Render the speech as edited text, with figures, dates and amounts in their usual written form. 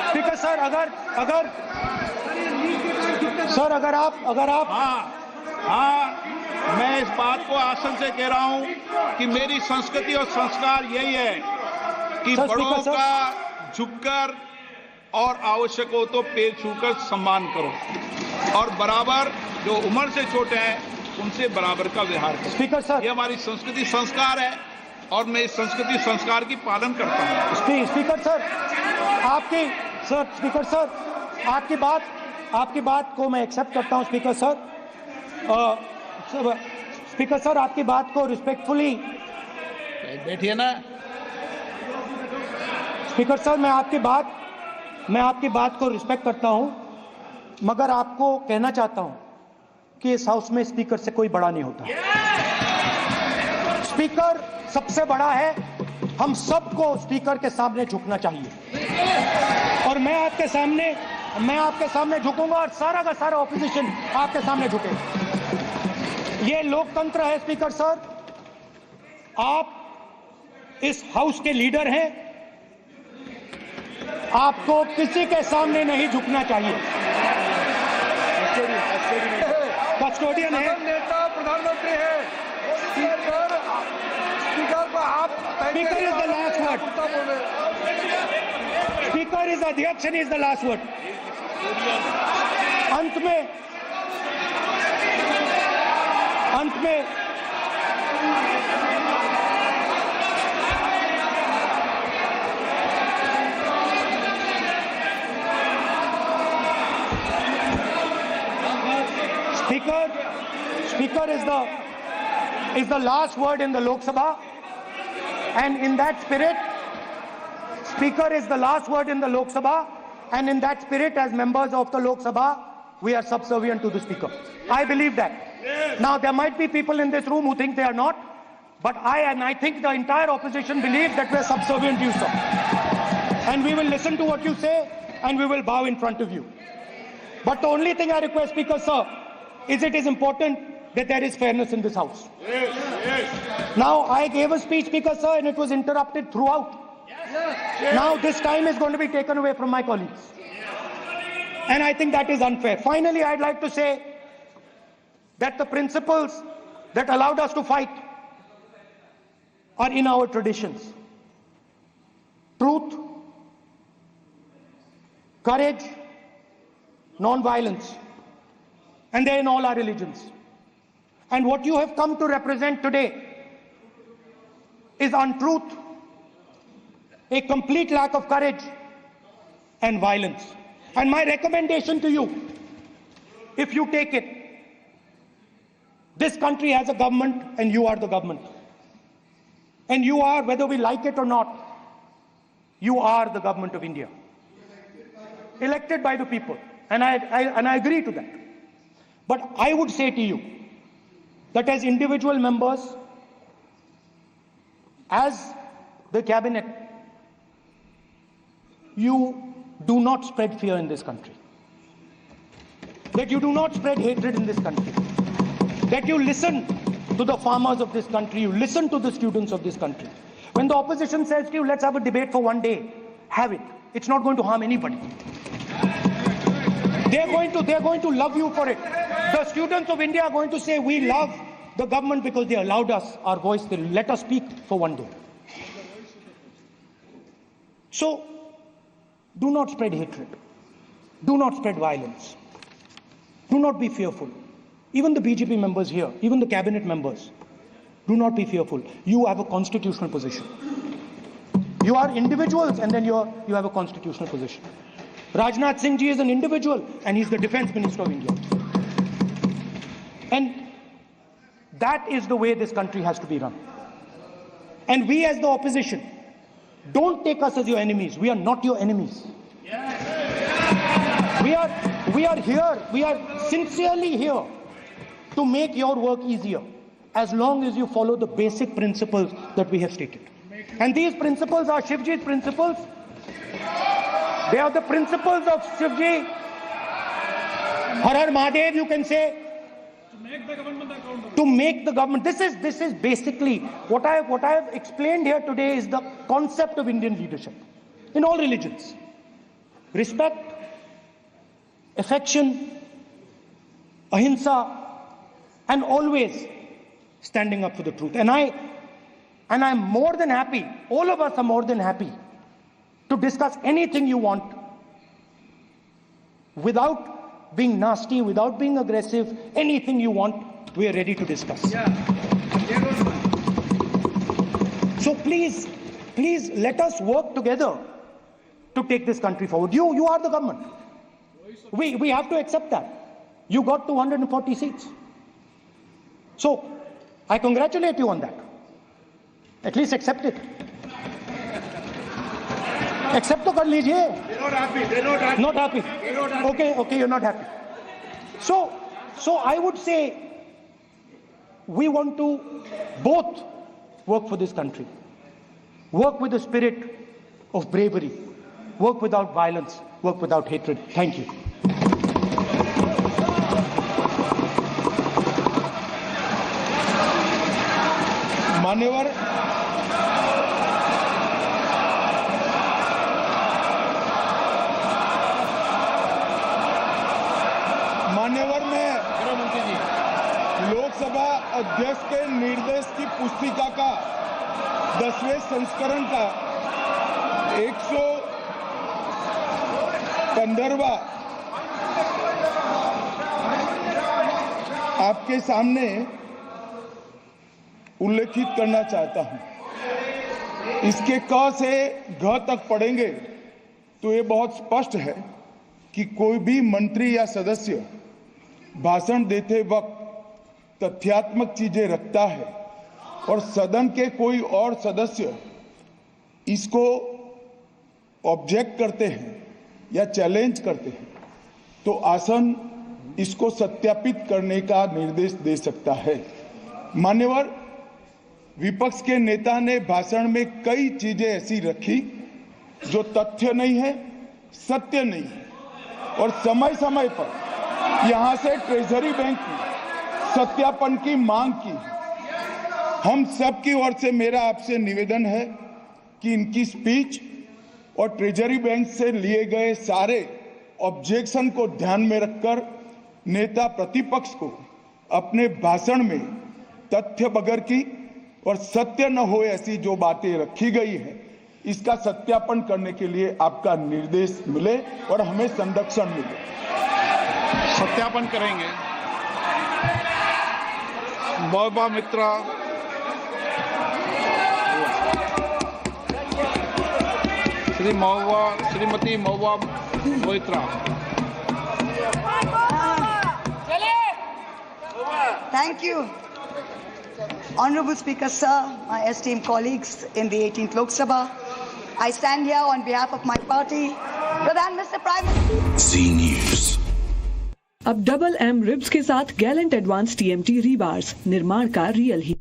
Speaker sir, अगर sir अगर आप हाँ, मैं इस बात को आसन से कह रहा हूं कि मेरी संस्कृति और संस्कार यही है कि बड़ों का झुककर और आवश्यक हो तो पैर छूकर सम्मान करो और बराबर जो उम्र से छोटे हैं उनसे बराबर का व्यवहार करो। स्पीकर सर, ये हमारी संस्कृति संस्कार है और मैं इस संस्कृति संस्कार की पालन करता हूं। स्पीकर सर, आपकी बात को मैं एक्सेप्ट करता हूं। स्पीकर सर, आपकी बात को रिस्पेक्टफुली बैठिए ना। स्पीकर सर, मैं आपकी बात को रिस्पेक्ट करता हूं, मगर आपको कहना चाहता हूं कि इस हाउस में स्पीकर से कोई बड़ा नहीं होता। स्पीकर सबसे बड़ा है, हम सबको स्पीकर के सामने झुकना चाहिए और मैं आपके सामने झुकूंगा और सारा का सारा ऑपोजिशन आपके सामने झुकेगा। ये लोकतंत्र है। स्पीकर सर, आप इस हाउस के लीडर हैं, आपको किसी के सामने नहीं झुकना चाहिए। कस्टोडियन है, नेता प्रधानमंत्री है। स्पीकर को आप speaker is the last word. Speaker is अध्यक्ष and is the last word. अंत में Speaker is the last word in the Lok Sabha, and in that spirit, Speaker is the last word in the Lok Sabha, and in that spirit, as members of the Lok Sabha, we are subservient to the Speaker. I believe that. Yes. Now, there might be people in this room who think they are not, but I think the entire opposition believes that we are subservient to you, sir. And we will listen to what you say, and we will bow in front of you. But the only thing I request, Speaker, sir, is it is important that there is fairness in this house. Yes, yes. Now, I gave a speech, Speaker, sir, and it was interrupted throughout. Yes. Now, this time is going to be taken away from my colleagues. And I think that is unfair. Finally, I'd like to say that the principles that allowed us to fight are in our traditions. Truth, courage, non-violence. And they're in all our religions. And what you have come to represent today is untruth, a complete lack of courage, and violence. And my recommendation to you, if you take it, this country has a government and you are the government. And you are, whether we like it or not, you are the government of India. Elected by the people. And I agree to that. But I would say to you that as individual members, as the cabinet, you do not spread fear in this country. That you do not spread hatred in this country. That you listen to the farmers of this country, you listen to the students of this country. When the opposition says to you, let's have a debate for one day, have it. It's not going to harm anybody. They're going to love you for it. The students of India are going to say, we love the government because they allowed us our voice, they let us speak for one day. So, do not spread hatred. Do not spread violence. Do not be fearful. Even the BJP members here, even the cabinet members, do not be fearful. You have a constitutional position. You are individuals and then you have a constitutional position. Rajnath Singh ji is an individual and he's the Defense Minister of India. And that is the way this country has to be run. And we as the opposition, don't take us as your enemies. We are not your enemies. We are here, we are sincerely here to make your work easier as long as you follow the basic principles that we have stated. And these principles are Shivji's principles. They are the principles of Shivji. Har Har Mahadev, you can say. To make the government. This is basically what I have explained here today is the concept of Indian leadership in all religions. respect, affection, ahimsa, and always standing up for the truth. And I'm more than happy, all of us are more than happy to discuss anything you want without being nasty, without being aggressive. Anything you want, we are ready to discuss. So please let us work together to take this country forward. You are the government. We have to accept that. You got 240 seats. So I congratulate you on that. At least accept it. Accept to kar lijiye. They're not happy. They're not happy. Not happy. They're not happy. Okay, you're not happy. So I would say we want to both work for this country. Work with the spirit of bravery. Work without violence. Work without hatred. Thank you. मान्यवर में लोकसभा अध्यक्ष के निर्देश की पुस्तिका का 10वें संस्करण का 115वां आपके सामने उल्लेखित करना चाहता हूं। इसके क से घ तक पढ़ेंगे तो ये बहुत स्पष्ट है कि कोई भी मंत्री या सदस्य भाषण देते वक्त तथ्यात्मक चीजें रखता है और सदन के कोई और सदस्य इसको ऑब्जेक्ट करते हैं या चैलेंज करते हैं तो आसन इसको सत्यापित करने का निर्देश दे सकता है। मान्यवर, विपक्ष के नेता ने भाषण में कई चीजें ऐसी रखी जो तथ्य नहीं है, सत्य नहीं है और समय समय पर यहां से ट्रेजरी बैंक की सत्यापन की मांग की। हम सब की ओर से मेरा आपसे निवेदन है कि इनकी स्पीच और ट्रेजरी बैंक से लिए गए सारे ऑब्जेक्शन को ध्यान में रखकर नेता प्रतिपक्ष को अपने भाषण में तथ्य बगैर की और सत्य न हो ऐसी जो बातें रखी गई है इसका सत्यापन करने के लिए आपका निर्देश मिले और हमें संरक्षण मिले। सत्यापन करेंगे। Mahua Mitra, Shrimati Mahua Moitra. Thank you. Honorable Speaker, sir, my esteemed colleagues in the 18th Lok Sabha, I stand here on behalf of my party, Pradhan Mr. Prime Minister. Z News. अब डबल एम रिब्स के साथ गैलेंट एडवांस TMT रीबार्स, निर्माण का real ही